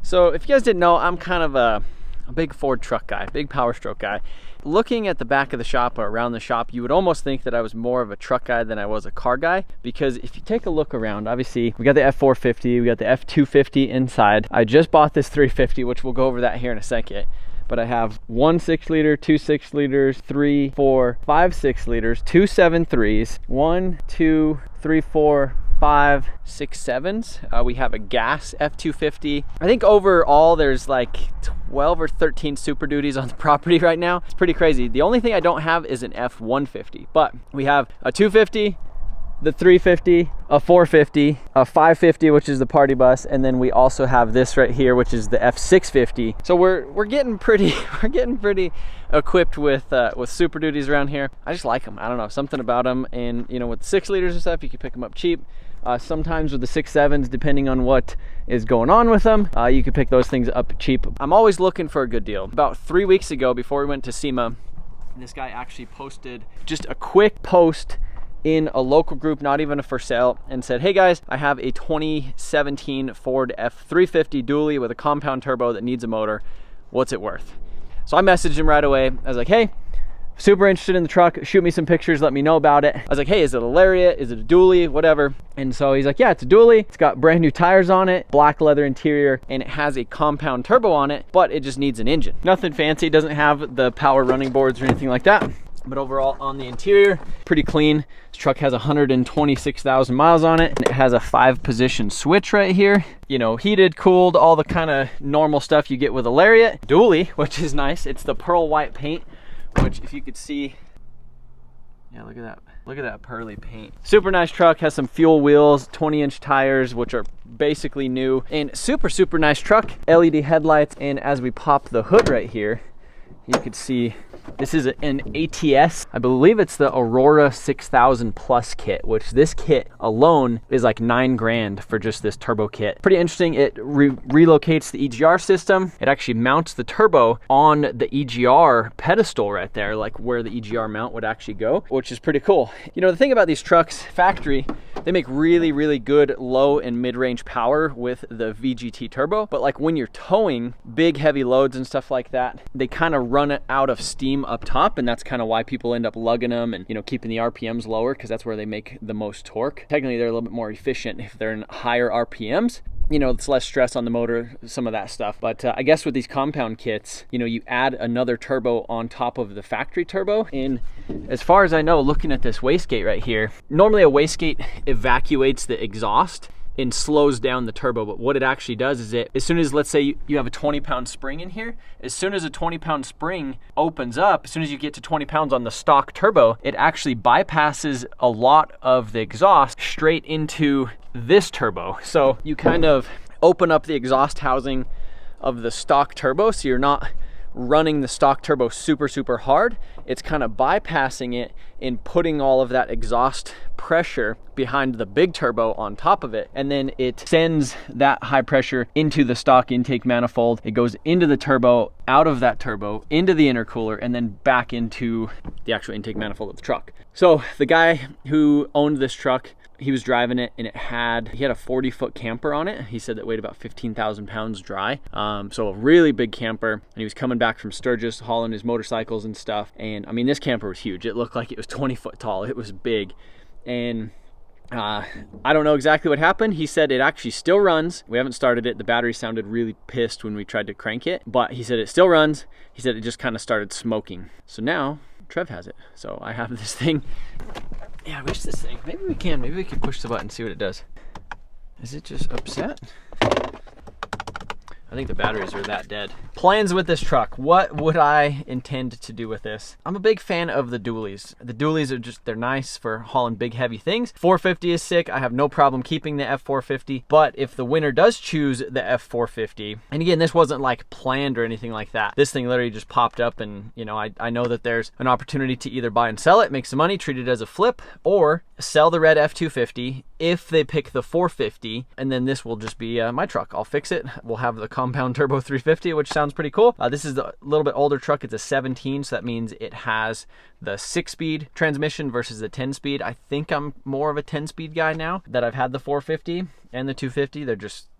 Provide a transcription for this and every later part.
So if you guys didn't know, I'm kind of a big Ford truck guy, big Powerstroke guy. Looking at the back of the shop or around the shop, you would almost think that I was more of a truck guy than I was a car guy, because if you take a look around, obviously we got the F-450, we got the F-250 inside. I just bought this 350, which we'll go over that here in a second. But I have 1 6-liter, 2 6-liters, 3, 4, 5 6-liters, 2 7.3s, 1, 2, 3, 4, 5, 6 7s. We have a gas F-250. I think overall there's like 12 or 13 Super Duties on the property right now. It's pretty crazy. The only thing I don't have is an F-150, but we have a 250, the 350, a 450, a 550, which is the party bus, and then we also have this right here, which is the F-650. So we're getting pretty equipped with Super Duties around here. I just like them. I don't know, something about them. And you know, with 6-liters and stuff, you can pick them up cheap. Sometimes with the 6.7s, depending on what is going on with them, you can pick those things up cheap. I'm always looking for a good deal. About 3 weeks ago, before we went to SEMA, this guy actually posted just a quick post in a local group, not even a for sale, and said, hey guys, I have a 2017 Ford F-350 dually with a compound turbo that needs a motor. What's it worth? So I messaged him right away. I was like, hey, super interested in the truck, shoot me some pictures, let me know about it. I was like, hey, is it a Lariat, is it a dually, whatever? And so he's like, yeah, it's a dually, it's got brand new tires on it, black leather interior, and it has a compound turbo on it, but it just needs an engine. Nothing fancy, doesn't have the power running boards or anything like that. But overall on the interior, pretty clean. This truck has 126,000 miles on it, and it has a 5-position switch right here. You know, heated, cooled, all the kind of normal stuff you get with a Lariat. Dually, which is nice. It's the pearl white paint, which if you could see, yeah, look at that. Look at that pearly paint. Super nice truck, has some fuel wheels, 20-inch tires, which are basically new, and super nice truck. LED headlights, and as we pop the hood right here, you could see this is an ATS. I believe it's the Aurora 6000 Plus kit, which this kit alone is like $9 grand for just this turbo kit. Pretty interesting. It relocates the EGR system. It actually mounts the turbo on the EGR pedestal right there, like where the EGR mount would actually go, which is pretty cool. You know, the thing about these trucks, factory, they make really good low and mid-range power with the VGT turbo, but like when you're towing big heavy loads and stuff like that, they kind of run it out of steam up top, and that's kind of why people end up lugging them and, you know, keeping the RPMs lower, because that's where they make the most torque. Technically they're a little bit more efficient if they're in higher RPMs. You know, it's less stress on the motor, some of that stuff. But I guess with these compound kits, you know, you add another turbo on top of the factory turbo. And as far as I know, looking at this wastegate right here, normally a wastegate evacuates the exhaust and slows down the turbo, but what it actually does is it, as soon as, let's say you have a 20-pound spring in here, as soon as a 20-pound spring opens up, as soon as you get to 20 pounds on the stock turbo, it actually bypasses a lot of the exhaust straight into this turbo. So you kind of open up the exhaust housing of the stock turbo, so you're not running the stock turbo super hard. It's kind of bypassing it and putting all of that exhaust pressure behind the big turbo on top of it, and then it sends that high pressure into the stock intake manifold. It goes into the turbo, out of that turbo, into the intercooler, and then back into the actual intake manifold of the truck. So the guy who owned this truck, he was driving it, and he had a 40-foot camper on it. He said that weighed about 15,000 pounds dry. So a really big camper, and he was coming back from Sturgis, hauling his motorcycles and stuff. And I mean, this camper was huge. It looked like it was 20 foot tall. It was big. And I don't know exactly what happened. He said it actually still runs. We haven't started it. The battery sounded really pissed when we tried to crank it, but he said it still runs. He said it just kind of started smoking. So now Trev has it. So I have this thing. Yeah, I wish this thing, maybe we can push the button and see what it does. Is it just upset? I think the batteries are that dead. Plans with this truck. What would I intend to do with this? I'm a big fan of the dualies. The dualies are just, they're nice for hauling big heavy things. 450 is sick. I have no problem keeping the F450, but if the winner does choose the F450, and again, this wasn't like planned or anything like that. This thing literally just popped up, and you know, I know that there's an opportunity to either buy and sell it, make some money, treat it as a flip, or sell the red F250 if they pick the 450, and then this will just be my truck. I'll fix it. We'll have the compound turbo 350, which sounds pretty cool. This is the little bit older truck. It's a 17, so that means it has the 6-speed transmission versus the 10-speed. I think I'm more of a 10-speed guy now that I've had the 450 and the 250.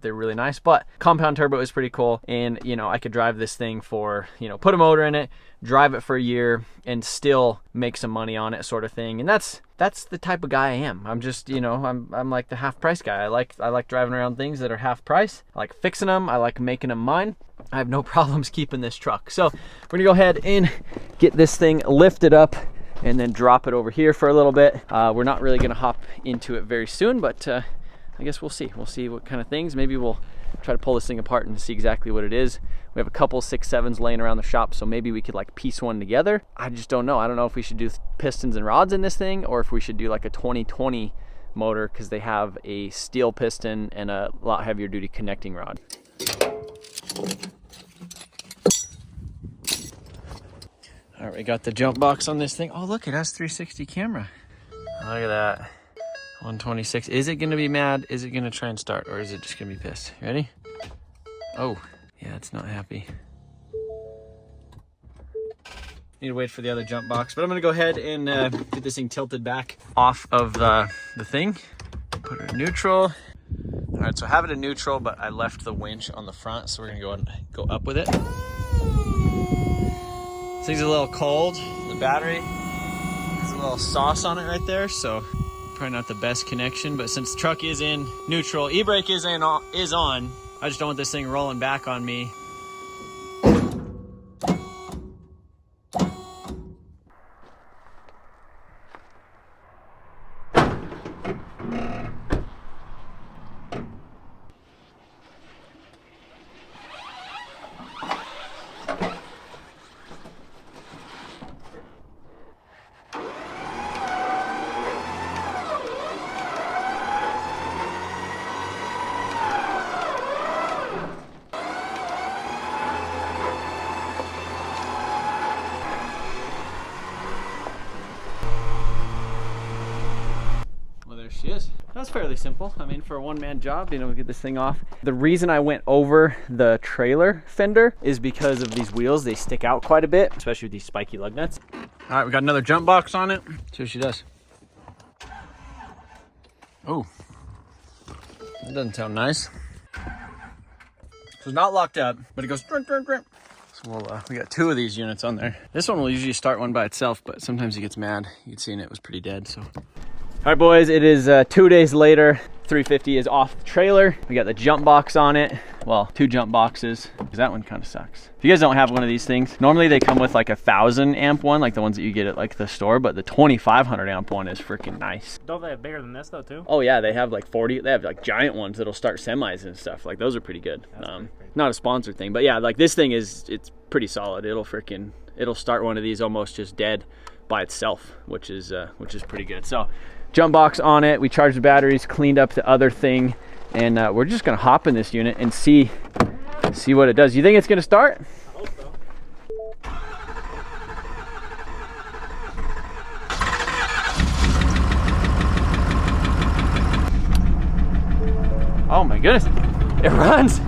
They're really nice, but compound turbo is pretty cool. And you know, I could drive this thing for, you know, put a motor in it, drive it for a year and still make some money on it, sort of thing. And that's the type of guy I am. I'm just, you know, I'm like the half price guy. I like driving around things that are half price. I like fixing them. I like making them mine. I have no problems keeping this truck. So we're gonna go ahead and get this thing lifted up and then drop it over here for a little bit. We're not really gonna hop into it very soon, but I guess we'll see. We'll see what kind of things. Maybe we'll try to pull this thing apart and see exactly what it is. We have a couple 6.7s laying around the shop, so maybe we could like piece one together. I just don't know. I don't know if we should do pistons and rods in this thing or if we should do like a 2020 motor, because they have a steel piston and a lot heavier duty connecting rod. All right, we got the jump box on this thing. Oh, look, it has 360 camera. Look at that. 126. Is it gonna be mad? Is it gonna try and start, or is it just gonna be pissed? Ready? Oh, yeah, it's not happy. Need to wait for the other jump box, but I'm gonna go ahead and get this thing tilted back off of the thing. Put it in neutral. All right, so I have it in neutral, but I left the winch on the front, so we're gonna go and go up with it. This thing's a little cold. The battery has a little sauce on it right there, so probably not the best connection, but since the truck is in neutral, e-brake is on. I just don't want this thing rolling back on me. She is. That's fairly simple. I mean, for a one-man job, you know, we get this thing off. The reason I went over the trailer fender is because of these wheels. They stick out quite a bit, especially with these spiky lug nuts. All right, we got another jump box on it. See what she does. Oh, that doesn't sound nice. So it's not locked up, but it goes. So we got 2 of these units on there. This one will usually start one by itself, but sometimes it gets mad. You can see it was pretty dead, so. All right, boys, it is 2 days later. 350 is off the trailer. We got the jump box on it. Well, 2 jump boxes, because that one kind of sucks. If you guys don't have one of these things, normally they come with like a 1,000 amp one, like the ones that you get at like the store, but the 2,500 amp one is freaking nice. Don't they have bigger than this though too? Oh yeah, they have like 40, they have like giant ones that'll start semis and stuff. Like those are pretty good. Not a sponsored thing, but yeah, like this thing it's pretty solid. It'll start one of these almost just dead by itself, which is pretty good. So jump box on it, we charged the batteries, cleaned up the other thing, and we're just gonna hop in this unit and see what it does. You think it's gonna start? I hope so. Oh my goodness, it runs.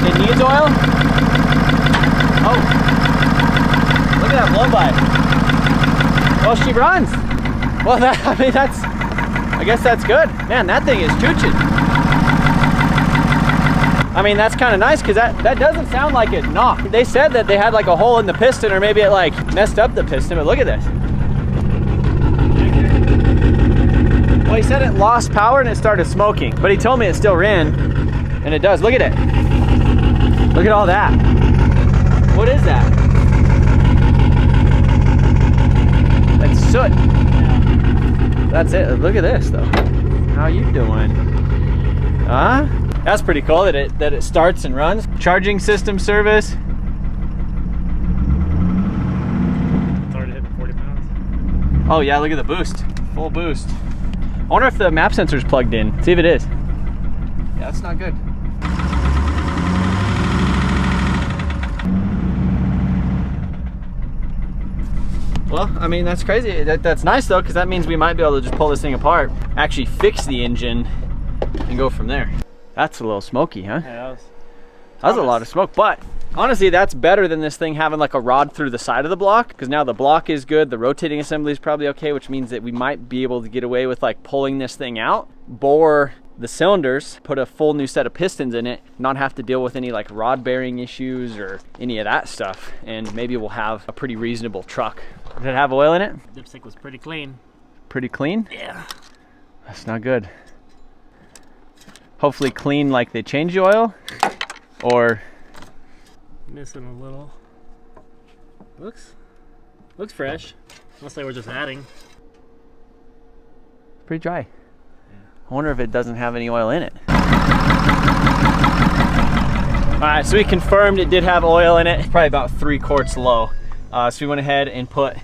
It needs oil? Oh. Look at that blow by. Well, she runs. Well, I guess that's good. Man, that thing is chooching. I mean, that's kind of nice because that doesn't sound like it knocked. They said that they had like a hole in the piston or maybe it like messed up the piston, but look at this. Well, he said it lost power and it started smoking, but he told me it still ran and it does. Look at it. Look at all that. What is that? That's soot. That's it. Look at this though. How you doing? Huh? That's pretty cool that it starts and runs. Charging system service. It's already hitting 40 pounds. Oh yeah, look at the boost. Full boost. I wonder if the map sensor's plugged in. See if it is. Yeah, that's not good. Well, I mean, that's crazy. That's nice though, because that means we might be able to just pull this thing apart, actually fix the engine, and go from there. That's a little smoky, huh? Yeah, That was a lot of smoke, but honestly, that's better than this thing having like a rod through the side of the block, because now the block is good, the rotating assembly is probably okay, which means that we might be able to get away with like pulling this thing out, bore the cylinders, put a full new set of pistons in it, not have to deal with any like rod bearing issues or any of that stuff, and maybe we'll have a pretty reasonable truck. Did it have oil in it? Dipstick was pretty clean. Pretty clean? Yeah. That's not good. Hopefully clean like they changed the oil, or Missing a little. Looks fresh. Unless they were just adding. pretty dry. Yeah. I wonder if it doesn't have any oil in it. All right, so we confirmed it did have oil in it. It's probably about 3 quarts low. So we went ahead and put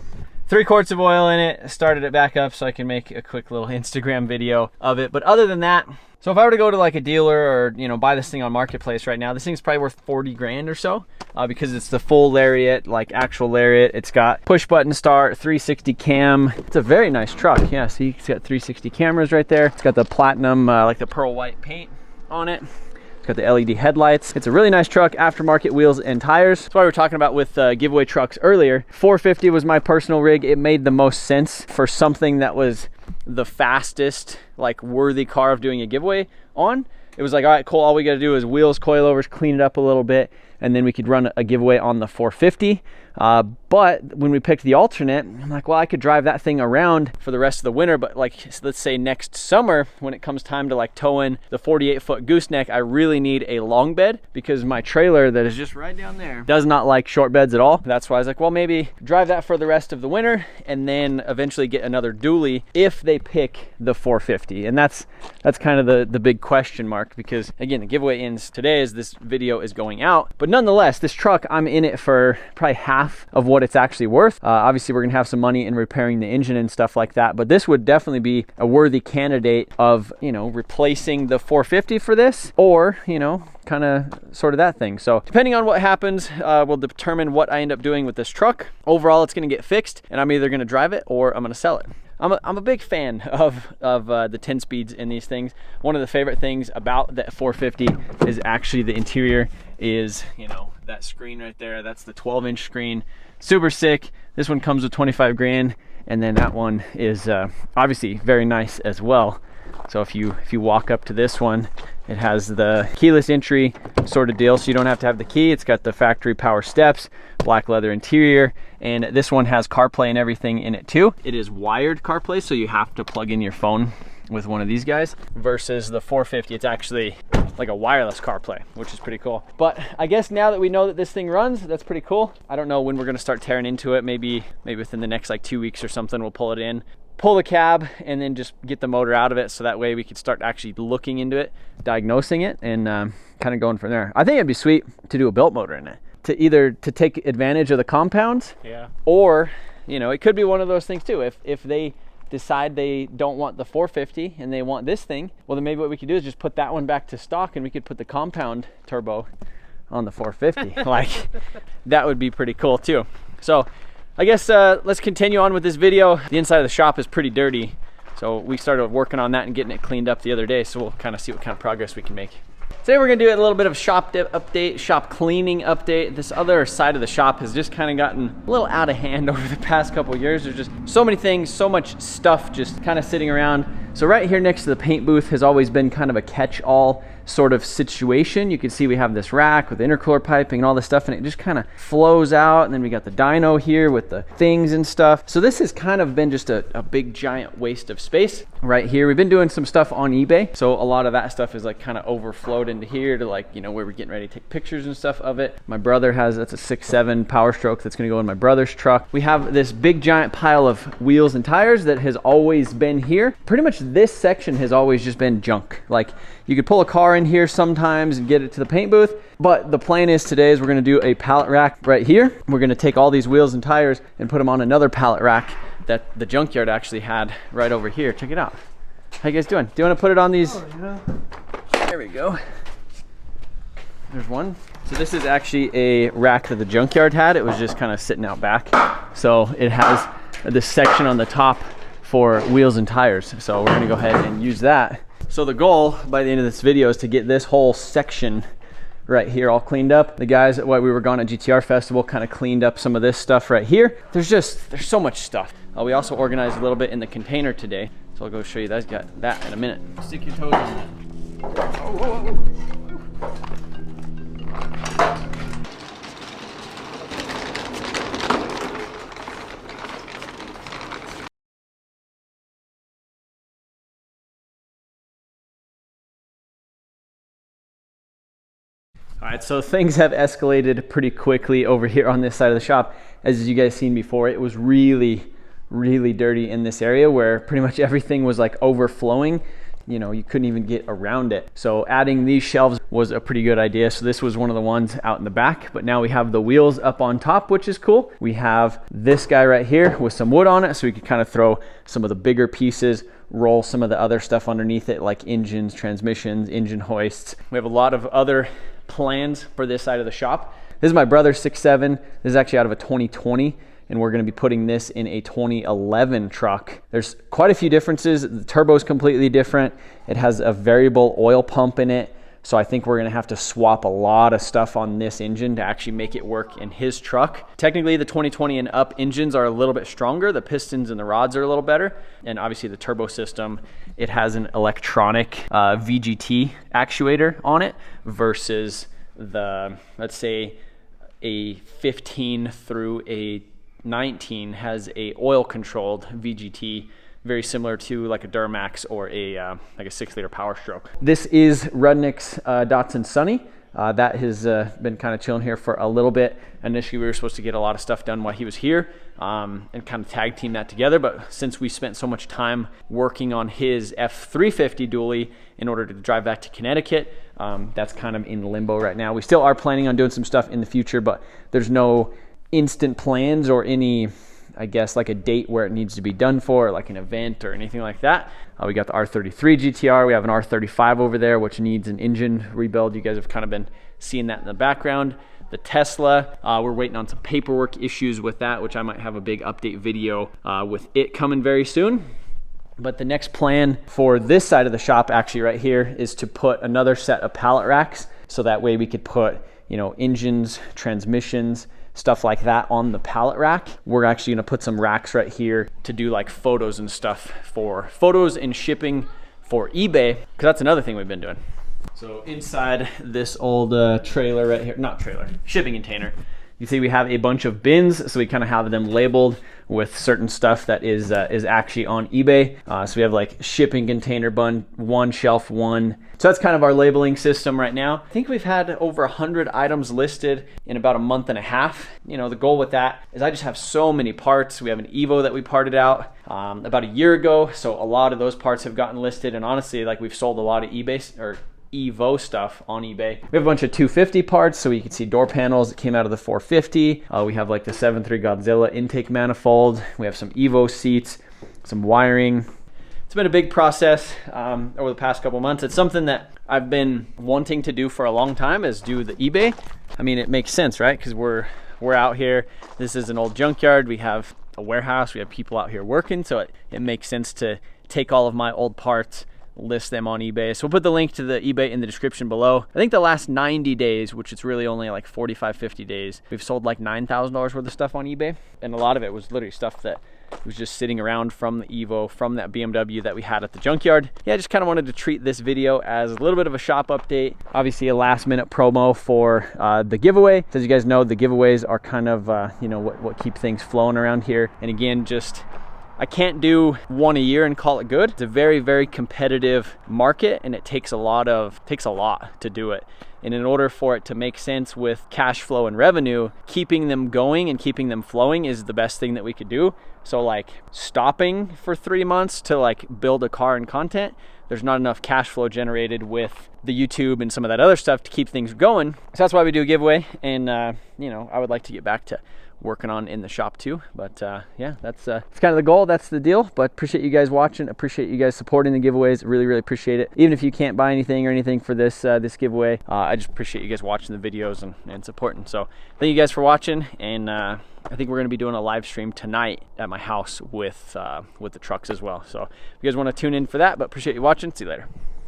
3 quarts of oil in it, started it back up so I can make a quick little Instagram video of it. But other than that, so if I were to go to like a dealer or, you know, buy this thing on Marketplace right now, this thing's probably worth 40 grand or so, because it's the full lariat, like actual lariat. It's got push button start, 360 cam. It's a very nice truck. Yeah, see, it's got 360 cameras right there. It's got the platinum, like the pearl white paint on it. It's got the LED headlights. It's a really nice truck, aftermarket wheels and tires. That's why we were talking about with giveaway trucks earlier. 450 was my personal rig. It made the most sense for something that was the fastest, like worthy car of doing a giveaway on. It was like, all right, cool, all we gotta do is wheels, coilovers, clean it up a little bit, and then we could run a giveaway on the 450. But when we picked the alternate, I'm like, well, I could drive that thing around for the rest of the winter, but like, let's say next summer, when it comes time to like tow in the 48-foot gooseneck, I really need a long bed, because my trailer that is just right down there does not like short beds at all. That's why I was like, well, maybe drive that for the rest of the winter and then eventually get another dually if they pick the 450. And that's kind of the big question mark, because again, the giveaway ends today as this video is going out. But nonetheless, this truck, I'm in it for probably half of what it's actually worth. Obviously, we're gonna have some money in repairing the engine and stuff like that, but this would definitely be a worthy candidate of, you know, replacing the 450 for this, or, you know, kind of sort of that thing. So depending on what happens, will determine what I end up doing with this truck. Overall, it's gonna get fixed, and I'm either gonna drive it or I'm gonna sell it. I'm a big fan of the 10 speeds in these things. One of the favorite things about that 450 is actually the interior is, you know, that screen right there. That's the 12-inch screen. Super sick. This one comes with 25 grand, and then that one is obviously very nice as well. So if you walk up to this one, it has the keyless entry sort of deal, so you don't have to have the key. It's got the factory power steps, black leather interior, and this one has CarPlay and everything in it too. It is wired CarPlay, so you have to plug in your phone with one of these guys, versus the 450, it's actually like a wireless CarPlay, which is pretty cool. But I guess now that we know that this thing runs, that's pretty cool. I don't know when we're gonna start tearing into it. Maybe within the next like 2 weeks or something, we'll pull it in, pull the cab, and then just get the motor out of it, so that way we could start actually looking into it, diagnosing it, and kind of going from there. I think it'd be sweet to do a built motor in it, to either to take advantage of the compounds, yeah, or, you know, it could be one of those things too. If they decide they don't want the 450 and they want this thing, well, then maybe what we could do is just put that one back to stock, and we could put the compound turbo on the 450. Like, that would be pretty cool too. So I guess let's continue on with this video. The inside of the shop is pretty dirty, so we started working on that and getting it cleaned up the other day, so we'll kind of see what kind of progress we can make. Today we're gonna do a little bit of shop update, shop cleaning update. This other side of the shop has just kind of gotten a little out of hand over the past couple of years. There's just so many things, so much stuff just kind of sitting around. So right here next to the paint booth has always been kind of a catch-all sort of situation. You can see we have this rack with intercooler piping and all this stuff, and it just kind of flows out. And then we got the dyno here with the things and stuff. So this has kind of been just a big giant waste of space right here. We've been doing some stuff on eBay, so a lot of that stuff is like kind of overflowed into here to, like, you know, where we're getting ready to take pictures and stuff of it. My brother has, that's a 6.7 Powerstroke that's gonna go in my brother's truck. We have this big giant pile of wheels and tires that has always been here. Pretty much this section has always just been junk. Like, you could pull a car in here sometimes and get it to the paint booth, but the plan is today is we're gonna do a pallet rack right here. We're gonna take all these wheels and tires and put them on another pallet rack that the junkyard actually had right over here. Check it out. How you guys doing? Do you wanna put it on these? Oh, yeah. There we go. There's one. So this is actually a rack that the junkyard had. It was just kind of sitting out back. So it has this section on the top for wheels and tires. So we're gonna go ahead and use that. So the goal by the end of this video is to get this whole section right here all cleaned up. The guys while we were gone at GTR Festival kind of cleaned up some of this stuff right here. There's so much stuff. We also organized a little bit in the container today, so I'll go show you that in a minute. Stick your toes on that. Oh, whoa, whoa. All right, so things have escalated pretty quickly over here on this side of the shop. As you guys seen before, it was really dirty in this area where pretty much everything was like overflowing. You know, you couldn't even get around it. So adding these shelves was a pretty good idea. So this was one of the ones out in the back, but now we have the wheels up on top, which is cool. We have this guy right here with some wood on it, so we could kind of throw some of the bigger pieces, roll some of the other stuff underneath it, like engines, transmissions, engine hoists. We have a lot of other plans for this side of the shop. This is my brother's 6.7. This is actually out of a 2020. And we're going to be putting this in a 2011 truck. There's quite a few differences. The turbo is completely different. It has a variable oil pump in it. So I think we're going to have to swap a lot of stuff on this engine to actually make it work in his truck. Technically, the 2020 and up engines are a little bit stronger. The pistons and the rods are a little better. And obviously the turbo system, it has an electronic VGT actuator on it versus the, let's say, a 15 through a 19 has a oil controlled VGT, very similar to like a Duramax or a like a 6-liter Powerstroke. This is Rudnick's Datsun Sunny. That has been kind of chilling here for a little bit. Initially we were supposed to get a lot of stuff done while he was here and kind of tag team that together, but since we spent so much time working on his F-350 dually in order to drive back to Connecticut, that's kind of in limbo right now. We still are planning on doing some stuff in the future, but there's no instant plans or any, I guess, like a date where it needs to be done for, like an event or anything like that. We got the R33 GTR. We have an R35 over there, which needs an engine rebuild. You guys have kind of been seeing that in the background. The Tesla, we're waiting on some paperwork issues with that, which I might have a big update video with it coming very soon. But the next plan for this side of the shop, actually right here, is to put another set of pallet racks. So that way we could put, you know, engines, transmissions, stuff like that on the pallet rack. We're actually gonna put some racks right here to do like photos and stuff for photos and shipping for eBay, because that's another thing we've been doing. So inside this old trailer right here, not trailer, shipping container, you see we have a bunch of bins, so we kind of have them labeled with certain stuff that is actually on eBay. So we have like shipping container bun, 1, shelf 1. So that's kind of our labeling system right now. I think we've had over 100 items listed in about a month and a half. You know, the goal with that is I just have so many parts. We have an Evo that we parted out about a year ago. So a lot of those parts have gotten listed, and honestly, like we've sold a lot of eBay or Evo stuff on eBay. We have a bunch of 250 parts, so you can see door panels that came out of the 450. We have like the 7.3 Godzilla intake manifold. We have some Evo seats, some wiring. It's been a big process over the past couple months. It's something that I've been wanting to do for a long time, is do the eBay. I mean, it makes sense, right? Because we're out here. This is an old junkyard. We have a warehouse. We have people out here working, so it makes sense to take all of my old parts, list them on eBay. So we'll put the link to the eBay in the description below. I think the last 90 days, which it's really only like 45, 50 days, we've sold like $9,000 worth of stuff on eBay. And a lot of it was literally stuff that was just sitting around from the Evo, from that BMW that we had at the junkyard. Yeah, I just kind of wanted to treat this video as a little bit of a shop update. Obviously a last minute promo for the giveaway. As you guys know, the giveaways are kind of, you know, what keep things flowing around here. And again, just I can't do one a year and call it good. It's a very, very competitive market, and it takes a lot to do it. And in order for it to make sense with cash flow and revenue, keeping them going and keeping them flowing is the best thing that we could do. So like stopping for 3 months to like build a car and content, there's not enough cash flow generated with the YouTube and some of that other stuff to keep things going. So that's why we do a giveaway. And you know, I would like to get back to working on in the shop too, but yeah, that's kind of the goal. That's the deal. But appreciate you guys watching, appreciate you guys supporting the giveaways. Really appreciate it. Even if you can't buy anything or anything for this this giveaway, I just appreciate you guys watching the videos and supporting. So thank you guys for watching, and I think we're going to be doing a live stream tonight at my house with the trucks as well. So if you guys want to tune in for that, but appreciate you watching. See you later.